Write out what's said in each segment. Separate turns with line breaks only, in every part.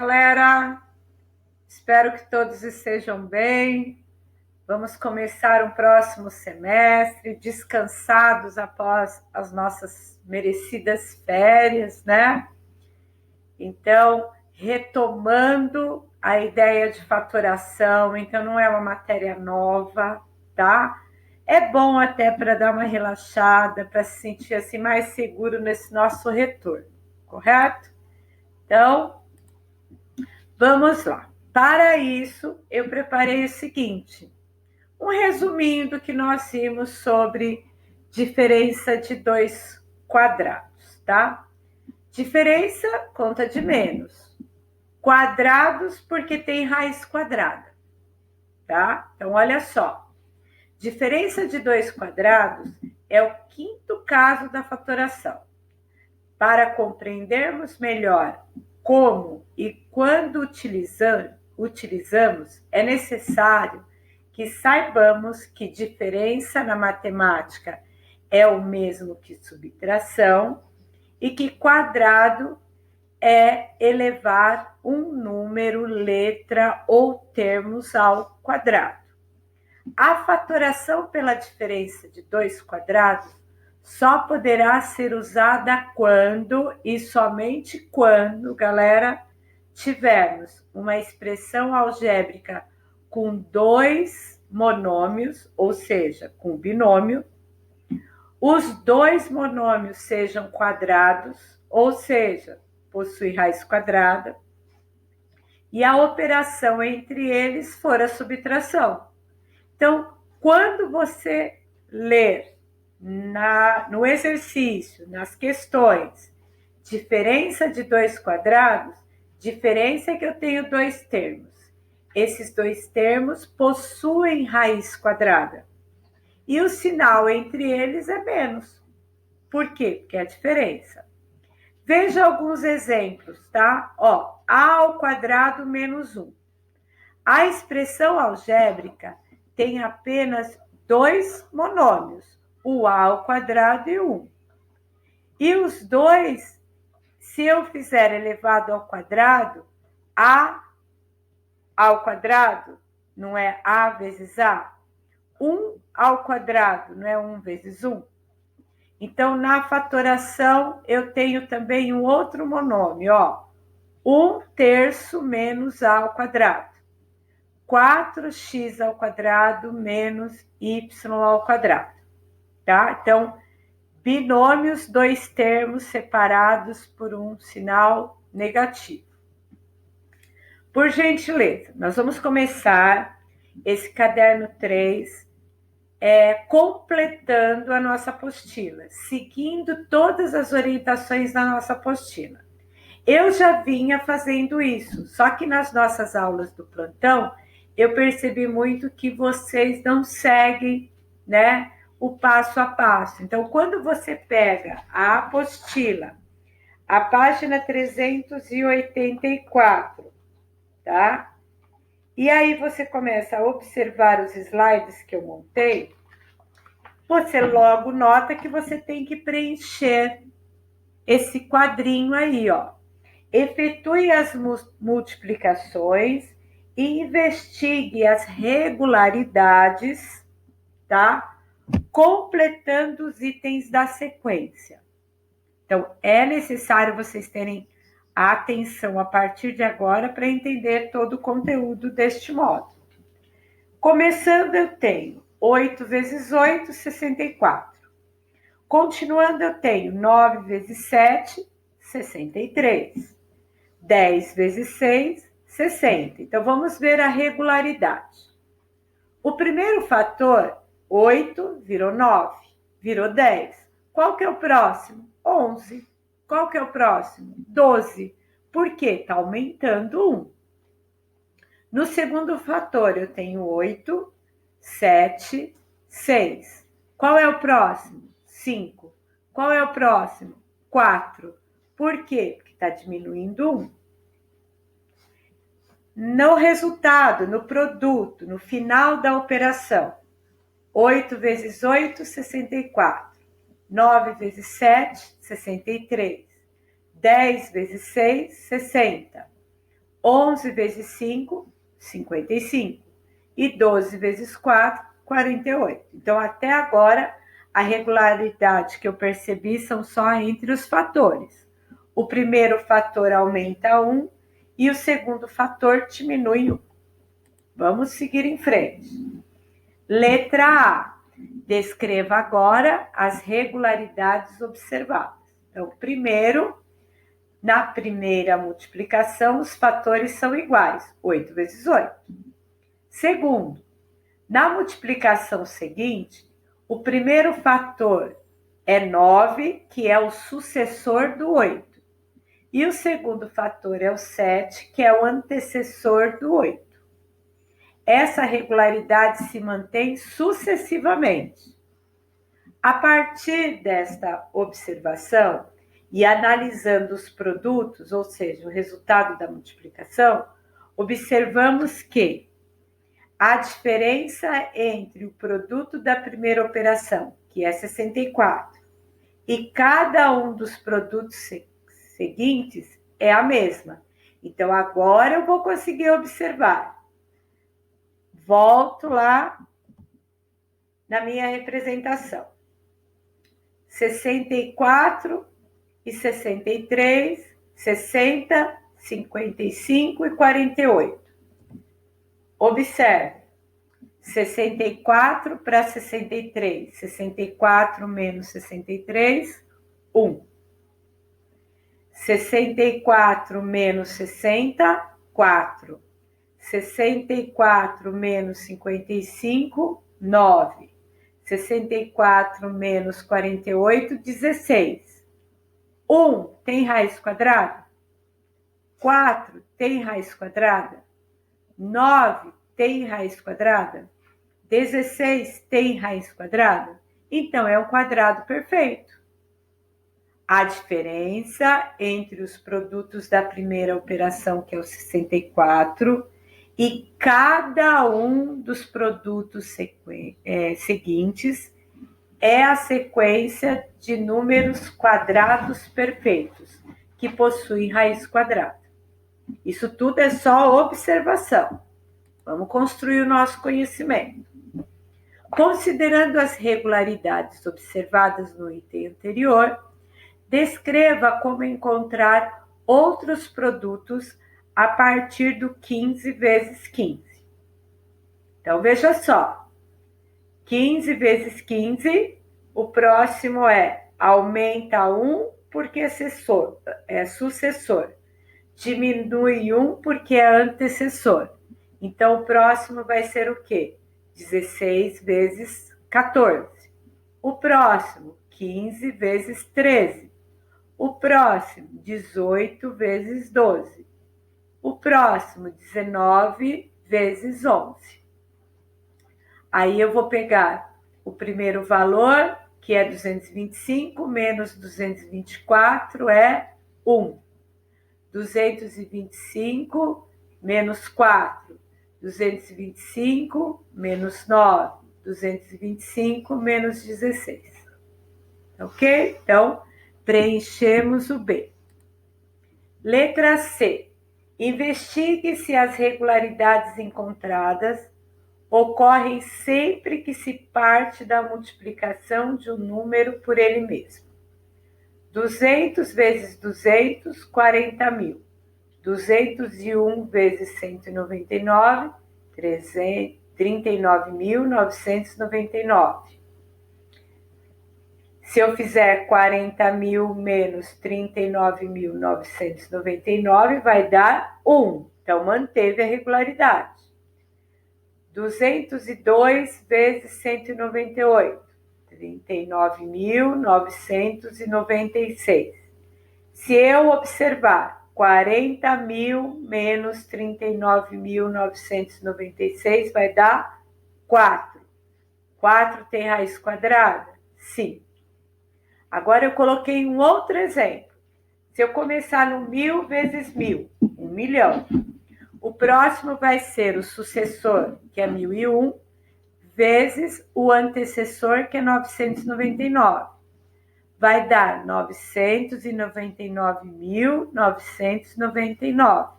Galera, espero que todos estejam bem. Vamos começar um próximo semestre, descansados após as nossas merecidas férias, né? Então, retomando a ideia de fatoração, então não é uma matéria nova, tá? É bom até para dar uma relaxada, para se sentir assim mais seguro nesse nosso retorno, correto? Então, vamos lá. Para isso, eu preparei o seguinte: um resuminho do que nós vimos sobre diferença de dois quadrados, tá? Diferença, conta de menos. Quadrados, porque tem raiz quadrada, tá? Então, olha só. Diferença de dois quadrados é o quinto caso da fatoração. Para compreendermos melhor como e quando utilizamos, é necessário que saibamos que diferença na matemática é o mesmo que subtração e que quadrado é elevar um número, letra ou termos ao quadrado. A fatoração pela diferença de dois quadrados só poderá ser usada quando e somente quando, galera, tivermos uma expressão algébrica com dois monômios, ou seja, com binômio, os dois monômios sejam quadrados, ou seja, possui raiz quadrada, e a operação entre eles for a subtração. Então, quando você ler no exercício, nas questões, diferença de dois quadrados, diferença é que eu tenho dois termos. Esses dois termos possuem raiz quadrada. E o sinal entre eles é menos. Por quê? Porque é a diferença. Veja alguns exemplos, tá? Ó, a ao quadrado menos 1. A expressão algébrica tem apenas dois monômios, o a ao quadrado e 1. E os dois, se eu fizer elevado ao quadrado, a ao quadrado não é a vezes a? 1 ao quadrado não é 1 vezes 1? Então, na fatoração, eu tenho também um outro monômio, ó. 1/3 menos a ao quadrado. 4x ao quadrado menos y ao quadrado, tá? Então, binômios, dois termos separados por um sinal negativo. Por gentileza, nós vamos começar esse caderno 3 completando a nossa apostila, seguindo todas as orientações da nossa apostila. Eu já vinha fazendo isso, só que nas nossas aulas do plantão, eu percebi muito que vocês não seguem, né, o passo a passo. Então, quando você pega a apostila, a página 384, tá? E aí você começa a observar os slides que eu montei, você logo nota que você tem que preencher esse quadrinho aí, ó. Efetue as multiplicações e investigue as regularidades, tá? Completando os itens da sequência. Então, é necessário vocês terem atenção a partir de agora para entender todo o conteúdo deste módulo. Começando, eu tenho 8 vezes 8, 64. Continuando, eu tenho 9 vezes 7, 63. 10 vezes 6, 60. Então, vamos ver a regularidade. O primeiro fator, 8, virou 9, virou 10. Qual que é o próximo? 11. Qual que é o próximo? 12. Por quê? Está aumentando 1. No segundo fator, eu tenho 8, 7, 6. Qual é o próximo? 5. Qual é o próximo? 4. Por quê? Porque está diminuindo 1. No resultado, no produto, no final da operação, 8 vezes 8, 64. 9 vezes 7, 63. 10 vezes 6, 60. 11 vezes 5, 55. E 12 vezes 4, 48. Então, até agora, a regularidade que eu percebi são só entre os fatores. O primeiro fator aumenta 1 e o segundo fator diminui 1. Vamos seguir em frente. Letra A. Descreva agora as regularidades observadas. Então, primeiro, na primeira multiplicação, os fatores são iguais, 8 vezes 8. Segundo, na multiplicação seguinte, o primeiro fator é 9, que é o sucessor do 8. E o segundo fator é o 7, que é o antecessor do 8. Essa regularidade se mantém sucessivamente. A partir desta observação e analisando os produtos, ou seja, o resultado da multiplicação, observamos que a diferença entre o produto da primeira operação, que é 64, e cada um dos produtos seguintes é a mesma. Então, agora eu vou conseguir observar. Volto lá na minha representação. 64 e 63, 60, 55 e 48. Observe. 64 para 63. 64 menos 63, 1. 64 menos 60, 4. 64 menos 55, 9. 64 menos 48, 16. 1 tem raiz quadrada? 4 tem raiz quadrada? 9 tem raiz quadrada? 16 tem raiz quadrada? Então, é um quadrado perfeito. A diferença entre os produtos da primeira operação, que é o 64, e cada um dos produtos seguintes é a sequência de números quadrados perfeitos, que possuem raiz quadrada. Isso tudo é só observação. Vamos construir o nosso conhecimento. Considerando as regularidades observadas no item anterior, descreva como encontrar outros produtos a partir do 15 vezes 15. Então, veja só. 15 vezes 15, o próximo aumenta 1 porque é sucessor. Diminui 1 porque é antecessor. Então, o próximo vai ser o quê? 16 vezes 14. O próximo, 15 vezes 13. O próximo, 18 vezes 12. O próximo, 19 vezes 11. Aí eu vou pegar o primeiro valor, que é 225, menos 224 é 1. 225 menos 4. 225 menos 9. 225 menos 16. Ok? Então, preenchemos o B. Letra C. Investigue se as regularidades encontradas ocorrem sempre que se parte da multiplicação de um número por ele mesmo. 200 vezes 200, 40.000. 201 vezes 199, 39.999. Se eu fizer 40.000 menos 39.999, vai dar 1. Então, manteve a regularidade. 202 vezes 198, 39.996. Se eu observar 40.000 menos 39.996, vai dar 4. 4 tem raiz quadrada? Sim. Agora eu coloquei um outro exemplo. Se eu começar no 1.000 vezes 1.000, 1 milhão. O próximo vai ser o sucessor, que é 1.001, vezes o antecessor, que é 999. Vai dar 999.999.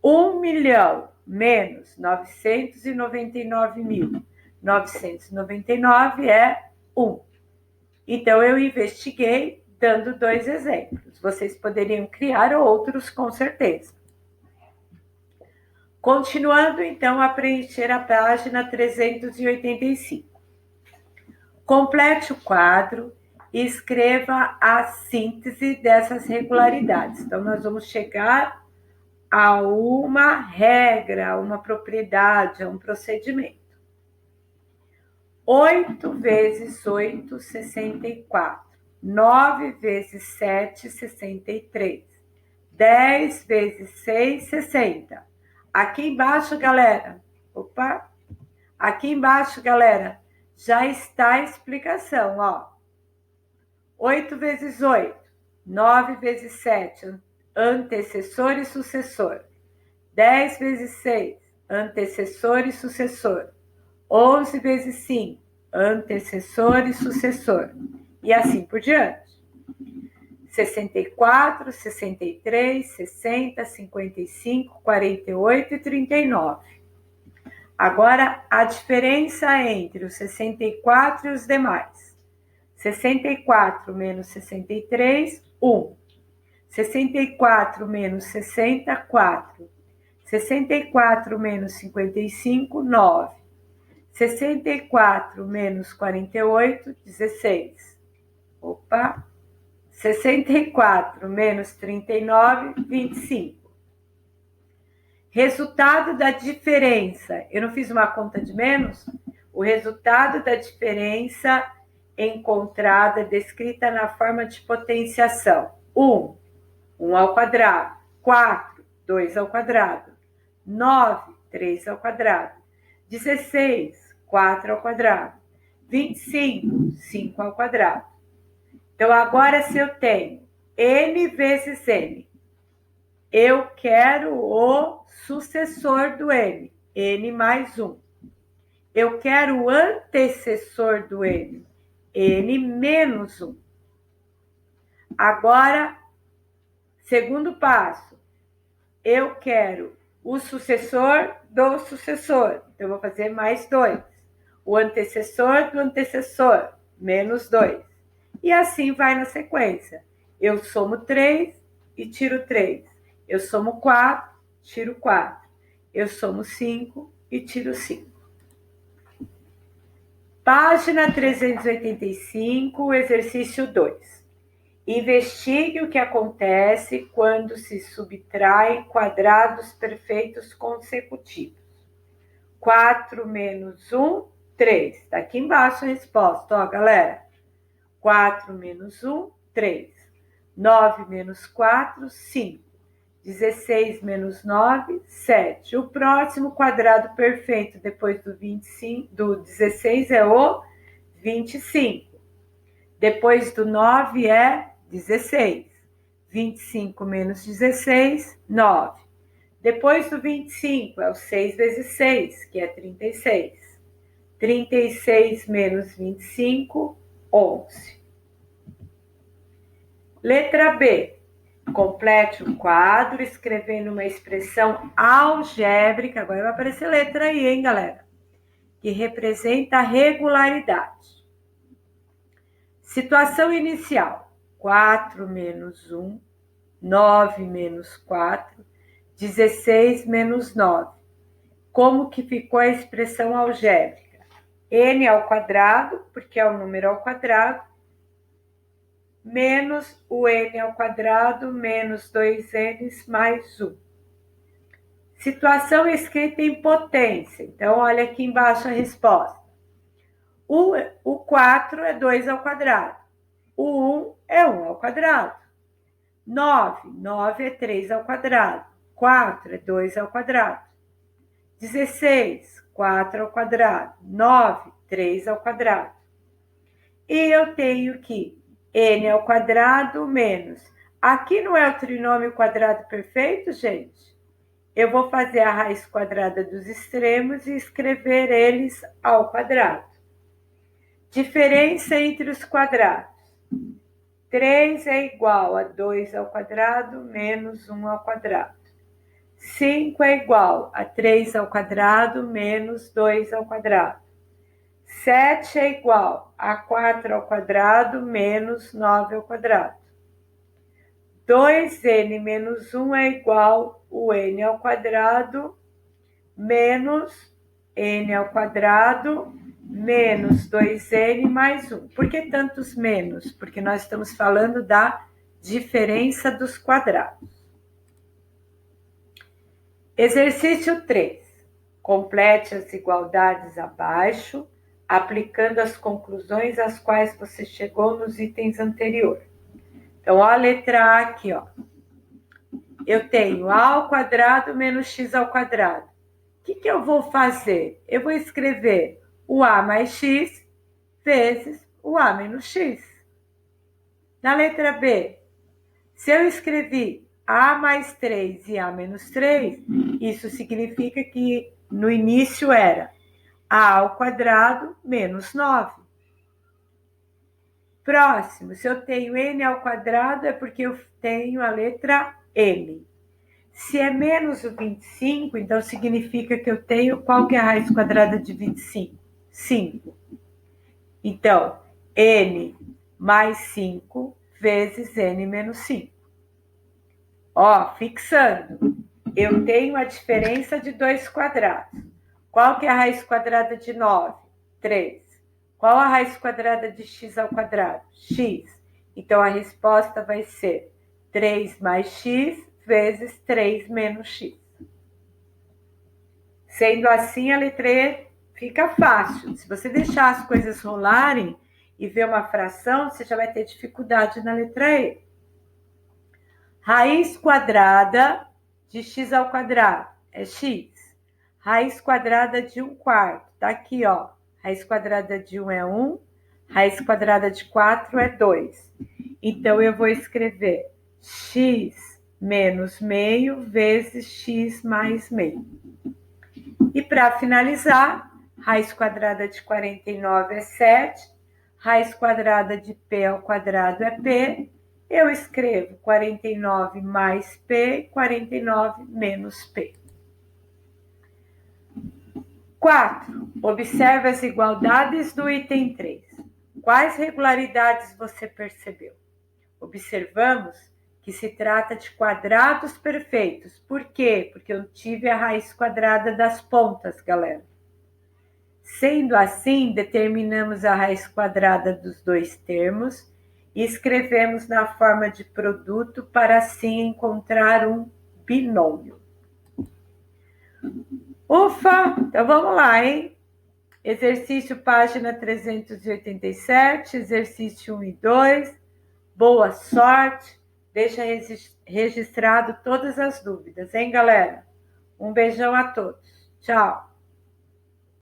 1.000.000 menos 999.999 é 1. Então, eu investiguei dando 2 exemplos. Vocês poderiam criar outros, com certeza. Continuando, então, a preencher a página 385. Complete o quadro e escreva a síntese dessas regularidades. Então, nós vamos chegar a uma regra, a uma propriedade, a um procedimento. 8 vezes 8, 64. 9 vezes 7, 63. 10 vezes 6, 60. Aqui embaixo, galera, aqui embaixo, galera, já está a explicação, ó. 8 vezes 8, 9 vezes 7, antecessor e sucessor. 10 vezes 6, antecessor e sucessor. 11 vezes 5, antecessor e sucessor. E assim por diante. 64, 63, 60, 55, 48 e 39. Agora, a diferença entre os 64 e os demais. 64 menos 63, 1. 64 menos 60, 4. 64 menos 55, 9. 64 menos 48, 16. 64 menos 39, 25. Resultado da diferença. Eu não fiz uma conta de menos? O resultado da diferença encontrada, descrita na forma de potenciação. 1, 1 ao quadrado. 4, 2 ao quadrado. 9, 3 ao quadrado. 16, 4 ao quadrado. 25, 5 ao quadrado. Então, agora, se eu tenho n vezes n, eu quero o sucessor do n, n mais 1. Eu quero o antecessor do n, n menos 1. Agora, segundo passo, eu quero o sucessor do sucessor. Então, eu vou fazer mais 2. O antecessor do antecessor, menos 2. E assim vai na sequência. Eu somo 3 e tiro 3. Eu somo 4, tiro 4. Eu somo 5 e tiro 5. Página 385, exercício 2. Investigue o que acontece quando se subtraem quadrados perfeitos consecutivos. 4 menos 1, 3. Está aqui embaixo a resposta, ó, galera. 4 menos 1, 3. 9 menos 4, 5. 16 menos 9, 7. O próximo quadrado perfeito depois do 25, do 16 é o 25. Depois do 9 é 16. 25 menos 16, 9. Depois do 25 é o 6 vezes 6, que é 36. 36 menos 25, 11. Letra B. Complete o quadro escrevendo uma expressão algébrica. Agora vai aparecer letra aí, hein, galera? Que representa a regularidade. Situação inicial. 4 menos 1, 9 menos 4, 16 menos 9. Como que ficou a expressão algébrica? N ao quadrado, porque é o número ao quadrado, menos o n ao quadrado, menos 2n mais 1. Situação escrita em potência. Então, olha aqui embaixo a resposta. O 4 é 2 ao quadrado. O 1 é 1 ao quadrado. 9 é 3 ao quadrado. 4 é 2 ao quadrado. 16, 4 ao quadrado. 9, 3 ao quadrado. E eu tenho que n ao quadrado menos. Aqui não é o trinômio quadrado perfeito, gente? Eu vou fazer a raiz quadrada dos extremos e escrever eles ao quadrado. Diferença entre os quadrados. 3 é igual a 2 ao quadrado menos 1 ao quadrado. 5 é igual a 3 ao quadrado menos 2 ao quadrado. 7 é igual a 4 ao quadrado menos 9 ao quadrado. 2n menos 1 é igual a n ao quadrado menos n ao quadrado menos 2n mais 1. Por que tantos menos? Porque nós estamos falando da diferença dos quadrados. Exercício 3. Complete as igualdades abaixo, aplicando as conclusões às quais você chegou nos itens anteriores. Então, ó, a letra A aqui, ó. Eu tenho a ao quadrado menos x ao quadrado. O que eu vou fazer? Eu vou escrever o a mais x vezes o a menos x. Na letra B, se eu escrevi a mais 3 e a menos 3, isso significa que no início era a ao quadrado menos 9. Próximo, se eu tenho n ao quadrado, é porque eu tenho a letra m. Se é menos o 25, então significa que eu tenho qual que é a raiz quadrada de 25? 5. Então, n mais 5 vezes n menos 5. Ó, fixando, eu tenho a diferença de 2 quadrados. Qual que é a raiz quadrada de 9? 3. Qual a raiz quadrada de x ao quadrado? X. Então, a resposta vai ser 3 mais x vezes 3 menos x. Sendo assim, a letra E fica fácil. Se você deixar as coisas rolarem e ver uma fração, você já vai ter dificuldade na letra E. Raiz quadrada de x ao quadrado é x. Raiz quadrada de 1/4. Tá aqui, ó. Raiz quadrada de 1 é 1. Raiz quadrada de 4 é 2. Então, eu vou escrever x menos meio vezes x mais meio. E para finalizar, raiz quadrada de 49 é 7. Raiz quadrada de p ao quadrado é p. Eu escrevo 49 mais p, 49 menos p. 4. Observe as igualdades do item 3. Quais regularidades você percebeu? Observamos que se trata de quadrados perfeitos. Por quê? Porque eu tive a raiz quadrada das pontas, galera. Sendo assim, determinamos a raiz quadrada dos dois termos e escrevemos na forma de produto para assim encontrar um binômio. Ufa! Então vamos lá, hein? Exercício página 387, exercício 1 e 2. Boa sorte! Deixa registrado todas as dúvidas, hein, galera? Um beijão a todos. Tchau!